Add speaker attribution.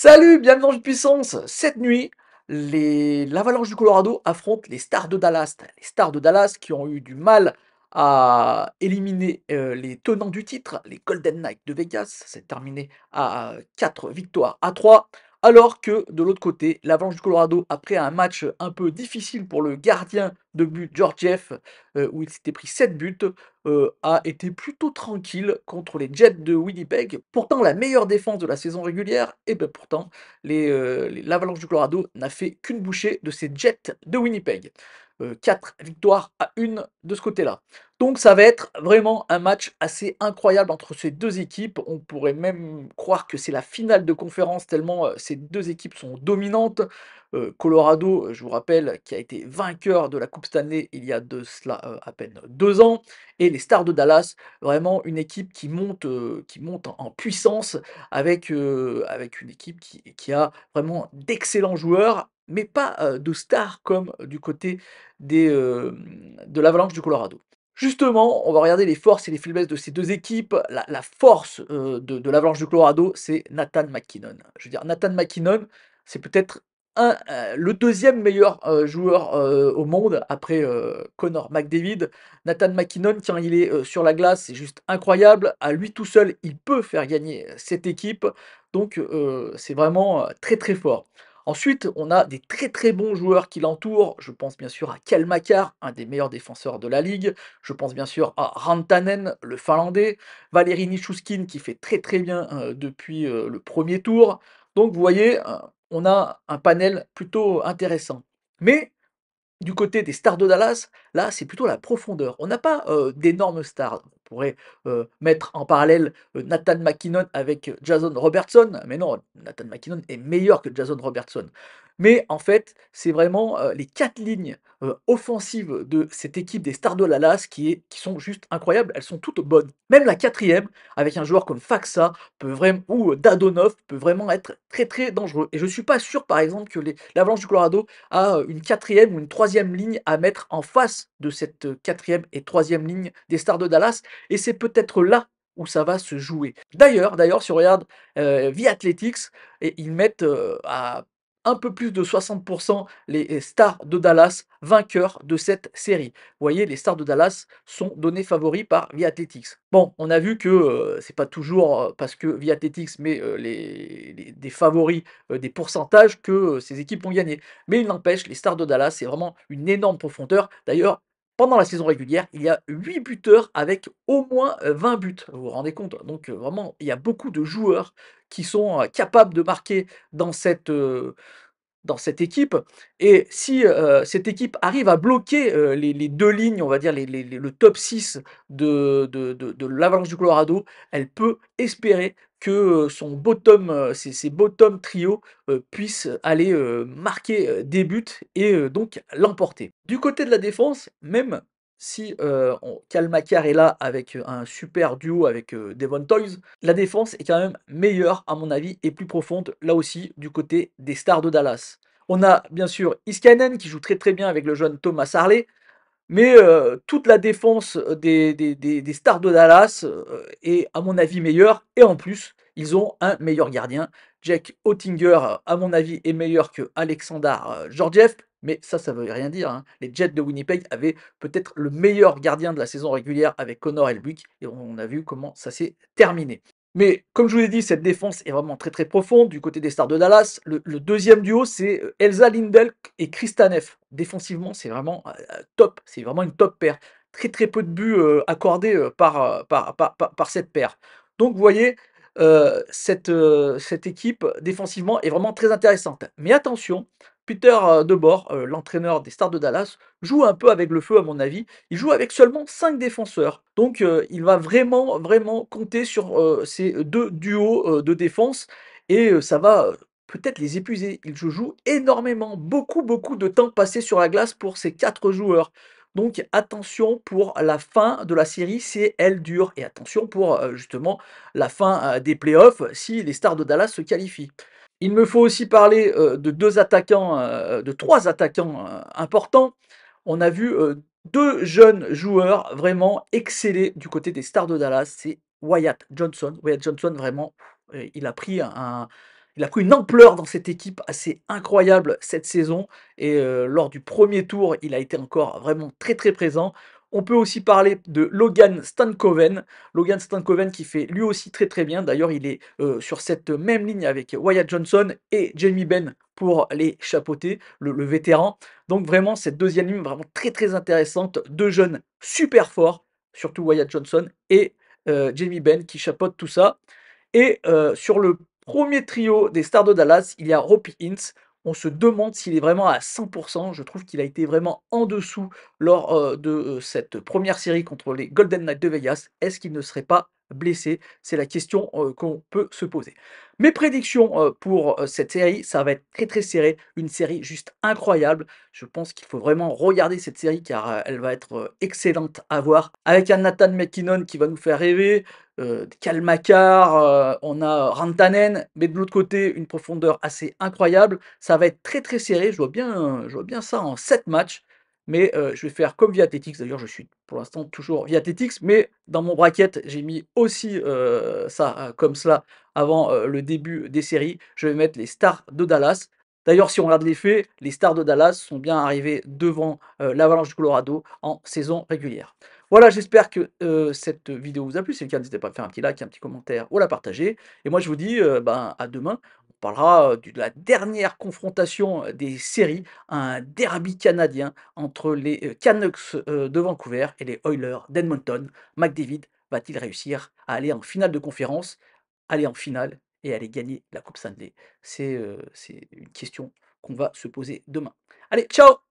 Speaker 1: Salut, bienvenue dans Jeu de puissance. Cette nuit, l'Avalanche du Colorado affrontent les Stars de Dallas. Les Stars de Dallas qui ont eu du mal à éliminer les tenants du titre, les Golden Knights de Vegas. C'est terminé à 4 victoires à 3. Alors que de l'autre côté, l'Avalanche du Colorado, après un match un peu difficile pour le gardien de but Georgiev, où il s'était pris 7 buts, a été plutôt tranquille contre les Jets de Winnipeg. Pourtant la meilleure défense de la saison régulière, et ben pourtant l'Avalanche du Colorado n'a fait qu'une bouchée de ces Jets de Winnipeg. 4 victoires à 1 de ce côté-là. Donc ça va être vraiment un match assez incroyable entre ces 2 équipes. On pourrait même croire que c'est la finale de conférence tellement, ces 2 équipes sont dominantes. Colorado, je vous rappelle, qui a été vainqueur de la coupe Stanley il y a de cela, à peine 2 ans, et les Stars de Dallas, vraiment une équipe qui monte en puissance avec une équipe qui a vraiment d'excellents joueurs, mais pas, de stars comme du côté de l'Avalanche du Colorado. Justement, on va regarder les forces et les faiblesses de ces 2 équipes. La force, de l'Avalanche du Colorado, c'est Nathan MacKinnon. Je veux dire, Nathan MacKinnon, c'est peut-être le deuxième meilleur, joueur, au monde après, Connor McDavid. Nathan MacKinnon, quand il est, sur la glace, c'est juste incroyable. À lui tout seul, il peut faire gagner cette équipe. Donc, c'est vraiment, très, très fort. Ensuite, on a des très, très bons joueurs qui l'entourent. Je pense bien sûr à Kel Makar, un des meilleurs défenseurs de la ligue. Je pense bien sûr à Rantanen, le Finlandais. Valeri Nichushkin qui fait très, très bien, depuis, le premier tour. Donc vous voyez, on a un panel plutôt intéressant. Mais du côté des Stars de Dallas, là, c'est plutôt la profondeur. On n'a pas, d'énormes stars. On pourrait, mettre en parallèle, Nathan MacKinnon avec Jason Robertson, mais non, Nathan MacKinnon est meilleur que Jason Robertson. Mais en fait, c'est vraiment, les 4 lignes, offensives de cette équipe des Stars de Dallas qui sont juste incroyables. Elles sont toutes bonnes. Même la quatrième, avec un joueur comme Faksa peut vraiment ou Dadonov peut vraiment être très, très dangereux, et je suis pas sûr, par exemple, que l'Avalanche du Colorado a une quatrième ou une troisième ligne à mettre en face de cette quatrième et troisième ligne des Stars de Dallas, et c'est peut-être là où ça va se jouer. D'ailleurs, si on regarde The Athletics, et ils mettent à un peu plus de 60% les Stars de Dallas vainqueurs de cette série. Vous voyez, les Stars de Dallas sont donnés favoris par The Athletics. Bon, on a vu que c'est pas toujours parce que The Athletics met des favoris, des pourcentages que ces équipes ont gagné. Mais il n'empêche, les Stars de Dallas, c'est vraiment une énorme profondeur. D'ailleurs, pendant la saison régulière, il y a 8 buteurs avec au moins 20 buts. Vous vous rendez compte? Donc vraiment, il y a beaucoup de joueurs qui sont capables de marquer dans dans cette équipe, et si, cette équipe arrive à bloquer, les 2 lignes, on va dire le top 6 de l'Avalanche du Colorado, elle peut espérer que, son bottom, ses bottom trio, puissent aller, marquer, des buts et donc l'emporter. Du côté de la défense, même si, Cale Makar est là avec, un super duo avec, Devon Toews, la défense est quand même meilleure à mon avis et plus profonde, là aussi, du côté des Stars de Dallas. On a bien sûr Iskanen qui joue très, très bien avec le jeune Thomas Harley, mais toute la défense des Stars de Dallas, est à mon avis meilleure, et en plus, ils ont un meilleur gardien. Jake Oettinger, à mon avis, est meilleur que Alexandar, Georgiev, mais ça veut rien dire, hein. Les Jets de Winnipeg avaient peut-être le meilleur gardien de la saison régulière avec Connor Hellebuyck, et on a vu comment ça s'est terminé. Mais comme je vous l'ai dit, cette défense est vraiment très, très profonde du côté des Stars de Dallas. Le 2e duo, c'est, Elsa Lindell et Chris Tanev. Défensivement, c'est vraiment, top, c'est vraiment une top paire. Très, très peu de buts, accordés, par cette paire. Donc vous voyez, cette équipe défensivement est vraiment très intéressante. Mais attention, Peter, DeBoer, l'entraîneur des Stars de Dallas, joue un peu avec le feu à mon avis. Il joue avec seulement 5 défenseurs. Donc il va vraiment, vraiment compter sur, ces 2 duos, de défense, et ça va, peut-être les épuiser. Il joue énormément, beaucoup, beaucoup de temps passé sur la glace pour ces 4 joueurs. Donc attention pour la fin de la série si elle dure, et attention pour, justement la fin, des playoffs si les Stars de Dallas se qualifient. Il me faut aussi parler, de 2 attaquants, de 3 attaquants, importants. On a vu, 2 jeunes joueurs vraiment exceller du côté des Stars de Dallas, c'est Wyatt Johnson. Wyatt Johnson vraiment, il a pris il a pris une ampleur dans cette équipe assez incroyable cette saison et lors du premier tour, il a été encore vraiment très, très présent. On peut aussi parler de Logan Stankoven. Logan Stankoven qui fait lui aussi très, très bien. D'ailleurs, il est, sur cette même ligne avec Wyatt Johnson et Jamie Benn pour les chapeauter, le vétéran. Donc vraiment cette deuxième ligne vraiment très, très intéressante. 2 jeunes super forts, surtout Wyatt Johnson et Jamie Benn qui chapeautent tout ça. Et sur le premier trio des Stars de Dallas, il y a Robbie Hintz. On se demande s'il est vraiment à 100. Je trouve qu'il a été vraiment en dessous lors, de, cette première série contre les Golden Knights de Vegas. Est-ce qu'il ne serait pas blessé? C'est la question, qu'on peut se poser. Mes prédictions, pour, cette série, ça va être très, très serré, une série juste incroyable. Je pense qu'il faut vraiment regarder cette série car, elle va être, excellente à voir avec un Nathan MacKinnon qui va nous faire rêver, Cale Makar, on a Rantanen, mais de l'autre côté, une profondeur assez incroyable. Ça va être très, très serré. Je vois bien ça en 7 matchs, mais je vais faire comme Viathletics. D'ailleurs, je suis pour l'instant toujours Viathletics, mais dans mon bracket, j'ai mis aussi, ça, comme cela avant, le début des séries. Je vais mettre les Stars de Dallas. D'ailleurs, si on regarde les faits, les Stars de Dallas sont bien arrivés devant, l'Avalanche du Colorado en saison régulière. Voilà, j'espère que, cette vidéo vous a plu. Si c'est le cas, n'hésitez pas à faire un petit like, un petit commentaire ou à la partager. Et moi, je vous dis, ben, à demain. On parlera, de la dernière confrontation, des séries, un derby canadien entre les, Canucks, de Vancouver et les Oilers d'Edmonton. McDavid va-t-il réussir à aller en finale de conférence, aller en finale et aller gagner la coupe Stanley? C'est une question qu'on va se poser demain. Allez, ciao!